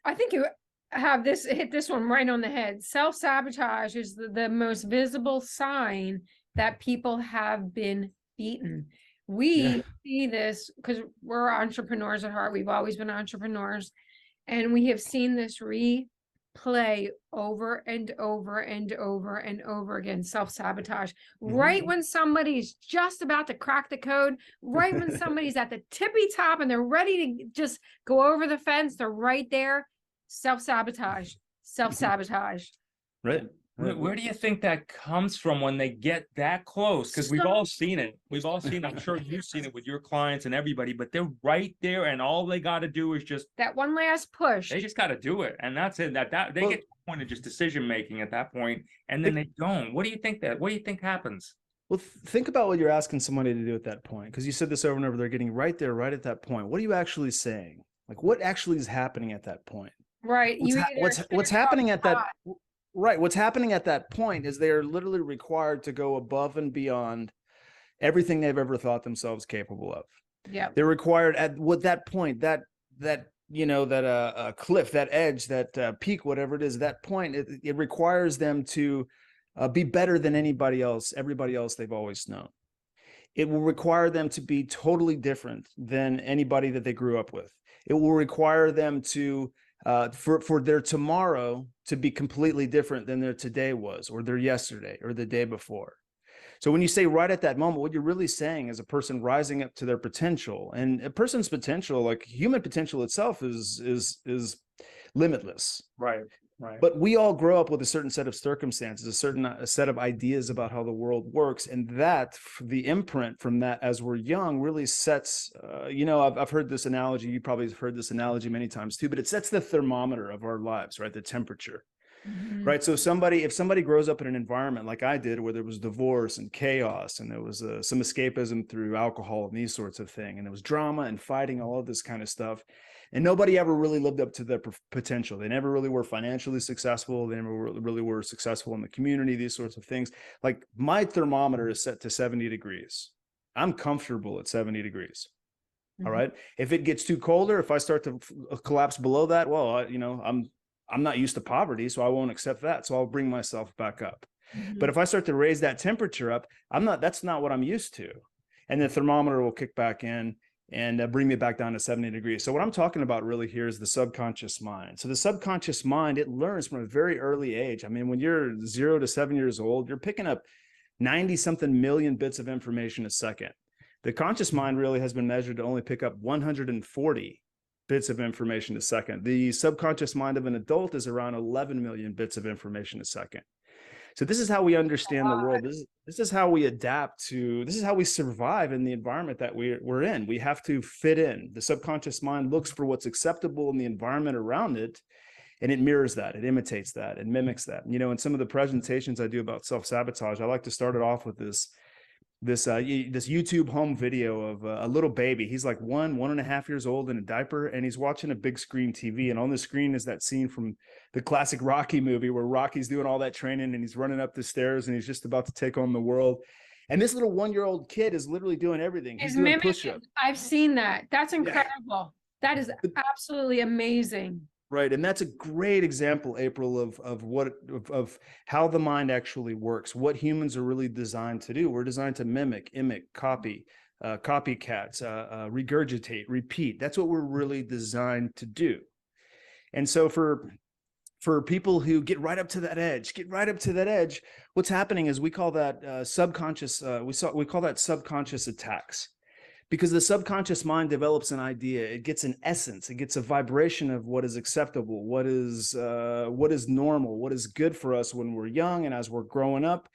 I think you have hit this one right on the head. Self-sabotage is the most visible sign that people have been beaten. Yeah. We see this because we're entrepreneurs at heart. We've always been entrepreneurs, and we have seen this replay over and over and over and over again. Self-sabotage. Right when somebody's just about to crack the code, right when somebody's at the tippy top and they're ready to just go over the fence, they're right there. Self-sabotage. Self-sabotage. Right. Where do you think that comes from when they get that close? Because we've all seen it. We've all seen it. I'm sure you've seen it with your clients and everybody, but they're right there, and all they got to do is just that one last push. They just got to do it, and that's it. That they get to the point of just decision making at that point, and then they don't. What do you think happens? Well, think about what you're asking somebody to do at that point, because you said this over and over. They're getting right there, right at that point. What are you actually saying? Like, what actually is happening at that point? Right. What's happening at that? Right. What's happening at that point is they are literally required to go above and beyond everything they've ever thought themselves capable of. Yeah. They're required at what that point, that cliff, that edge, that peak, whatever it is, that point, it requires them to be better than everybody else they've always known. It will require them to be totally different than anybody that they grew up with. It will require them to for their tomorrow to be completely different than their today was, or their yesterday, or the day before. So when you say right at that moment, what you're really saying is a person rising up to their potential. And a person's potential, like human potential itself, is limitless. Right. Right. But we all grow up with a certain set of circumstances, a set of ideas about how the world works. And that, the imprint from that as we're young, really sets, I've heard this analogy, you probably have heard this analogy many times too, but it sets the thermometer of our lives, right? The temperature. Mm-hmm. Right. So if somebody grows up in an environment like I did, where there was divorce and chaos, and there was some escapism through alcohol and these sorts of things, and there was drama and fighting, all of this kind of stuff, and nobody ever really lived up to their potential. They never really were financially successful. They never really were successful in the community, these sorts of things. Like, my thermometer is set to 70 degrees. I'm comfortable at 70 degrees. Mm-hmm. All right. If it gets too colder, if I start to collapse below that, well, I'm not used to poverty, so I won't accept that. So I'll bring myself back up. Mm-hmm. But if I start to raise that temperature up, that's not what I'm used to. And the thermometer will kick back in and bring me back down to 70 degrees. So what I'm talking about really here is the subconscious mind. So the subconscious mind, it learns from a very early age. I mean, when you're 0 to 7 years old, you're picking up 90 something million bits of information a second. The conscious mind really has been measured to only pick up 140 bits of information a second. The subconscious mind of an adult is around 11 million bits of information a second. So this is how we understand the world. This is how we adapt to, this is how we survive in the environment that we're in. We have to fit in. The subconscious mind looks for what's acceptable in the environment around it, and it mirrors that, it imitates that, it mimics that. In some of the presentations I do about self-sabotage, I like to start it off with this YouTube home video of a little baby. He's like 1.5 years old in a diaper, and he's watching a big screen TV. And on the screen is that scene from the classic Rocky movie where Rocky's doing all that training and he's running up the stairs and he's just about to take on the world. And this little 1-year-old kid is literally doing everything. He's doing push-ups. I've seen that. That's incredible. Yeah. That is absolutely amazing. Right. And that's a great example, April, of how the mind actually works, what humans are really designed to do. We're designed to mimic, copy, copycats, regurgitate, repeat. That's what we're really designed to do. And so for people who get right up to that edge, what's happening is we call that subconscious, we call that subconscious attacks. Because the subconscious mind develops an idea, it gets an essence, it gets a vibration of what is acceptable, what is normal, what is good for us when we're young and as we're growing up.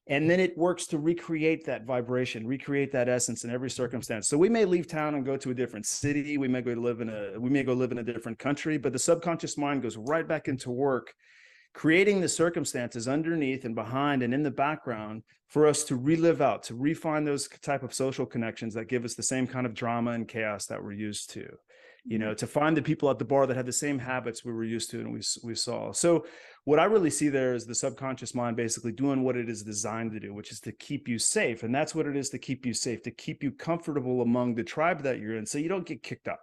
And then it works to recreate that vibration, recreate that essence in every circumstance. So we may leave town and go to a different city, we may go live in a different country, but the subconscious mind goes right back into work, creating the circumstances underneath and behind and in the background for us to relive out, to refine those type of social connections that give us the same kind of drama and chaos that we're used to, to find the people at the bar that have the same habits we were used to and we saw. So what I really see there is the subconscious mind basically doing what it is designed to do, which is to keep you safe. And that's what it is, to keep you safe, to keep you comfortable among the tribe that you're in, so you don't get kicked out.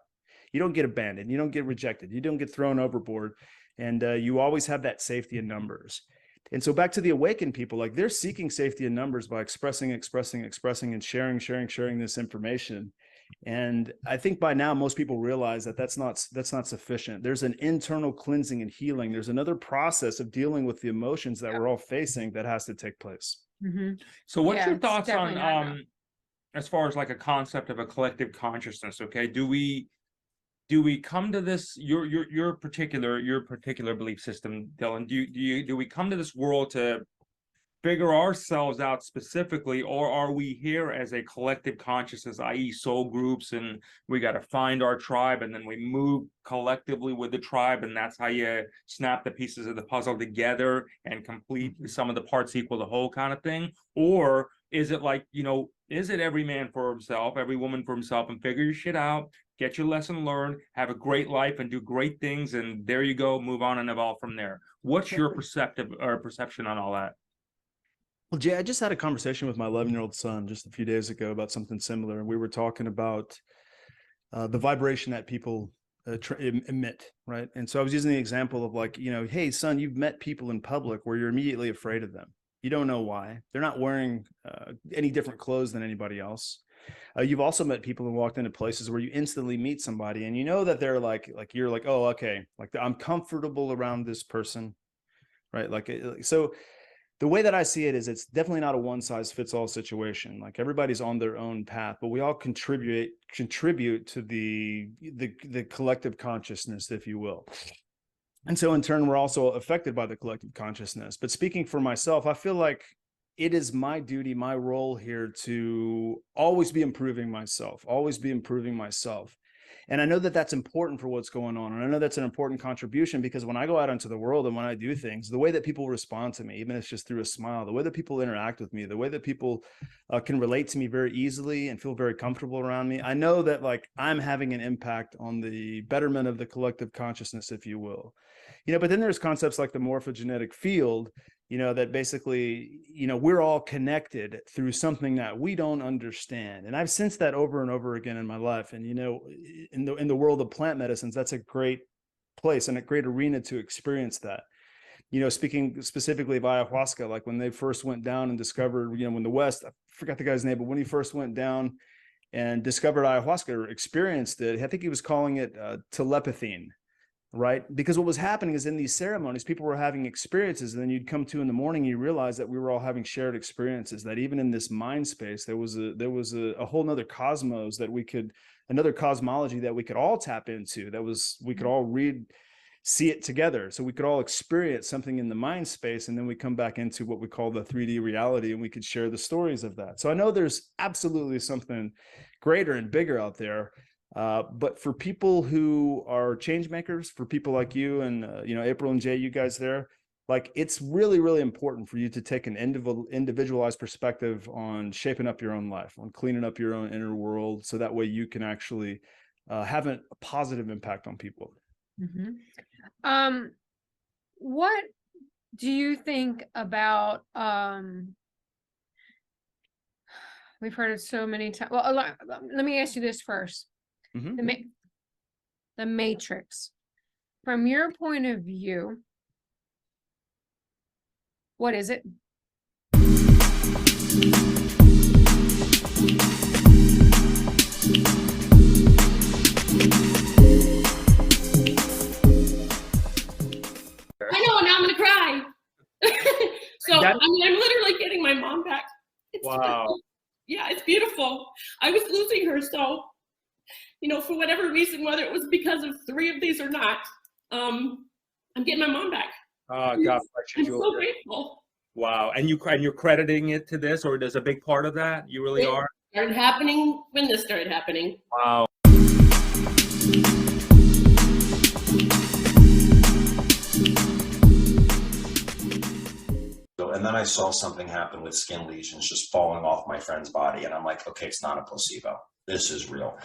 You don't get abandoned. You don't get rejected. You don't get thrown overboard. And you always have that safety in numbers. And so back to the awakened people, like they're seeking safety in numbers by expressing, and sharing this information. And I think by now most people realize that that's not sufficient. There's an internal cleansing and healing. There's another process of dealing with the emotions that we're all facing that has to take place. So what's Yeah, your it's thoughts definitely not on enough. as far as like a concept of a collective consciousness? Okay, do we come to this, your particular belief system, Dylan? Do we come to this world to figure ourselves out specifically, or are we here as a collective consciousness, i.e. soul groups, and we got to find our tribe and then we move collectively with the tribe, and that's how you snap the pieces of the puzzle together and complete some of the parts equal the whole kind of thing? Or is it like, is it every man for himself, every woman for himself, and figure your shit out, get your lesson learned, have a great life and do great things, and there you go, move on and evolve from there? What's your perception on all that? Well, Jay, I just had a conversation with my 11-year-old son just a few days ago about something similar. And we were talking about the vibration that people emit, right? And so I was using the example of like, hey, son, you've met people in public where you're immediately afraid of them. You don't know why. They're not wearing any different clothes than anybody else. You've also met people who walked into places where you instantly meet somebody and you know that they're like you're like, oh, okay, like I'm comfortable around this person, right? So the way that I see it is it's definitely not a one size fits all situation. Like everybody's on their own path, but we all contribute to the collective consciousness, if you will. And so in turn, we're also affected by the collective consciousness. But speaking for myself, I feel like it is my duty, my role here to always be improving myself. And I know that that's important for what's going on. And I know that's an important contribution because when I go out into the world and when I do things, the way that people respond to me, even if it's just through a smile, the way that people interact with me, the way that people can relate to me very easily and feel very comfortable around me, I know that like I'm having an impact on the betterment of the collective consciousness, if you will. But then there's concepts like the morphogenetic field, that basically, we're all connected through something that we don't understand. And I've sensed that over and over again in my life. And, in the world of plant medicines, that's a great place and a great arena to experience that. Speaking specifically of ayahuasca, like when they first went down and discovered, when the West, I forgot the guy's name, but when he first went down and discovered ayahuasca or experienced it, I think he was calling it telepathy. Right? Because what was happening is in these ceremonies, people were having experiences, and then you'd come to in the morning, you realize that we were all having shared experiences, that even in this mind space, there was a whole nother cosmos another cosmology that we could all tap into, we could all see it together. So we could all experience something in the mind space, and then we come back into what we call the 3D reality, and we could share the stories of that. So I know there's absolutely something greater and bigger out there. But for people who are change makers, for people like you and, April and Jay, you guys there, like it's really, really important for you to take an individualized perspective on shaping up your own life, on cleaning up your own inner world. So that way you can actually have a positive impact on people. What do you think about, we've heard it so many times. Well, let me ask you this first. The Matrix, from your point of view, what is it? I know, now I'm gonna cry. I'm literally getting my mom back. Wow. Yeah, it's beautiful. I was losing her, so for whatever reason, whether it was because of 3 of these or not, I'm getting my mom back. God bless you. I'm so grateful. Wow. And you're crediting it to this, or there's a big part of that? You really are? It started happening when this started happening. Wow. And then I saw something happen with skin lesions just falling off my friend's body. And I'm like, okay, it's not a placebo. This is real.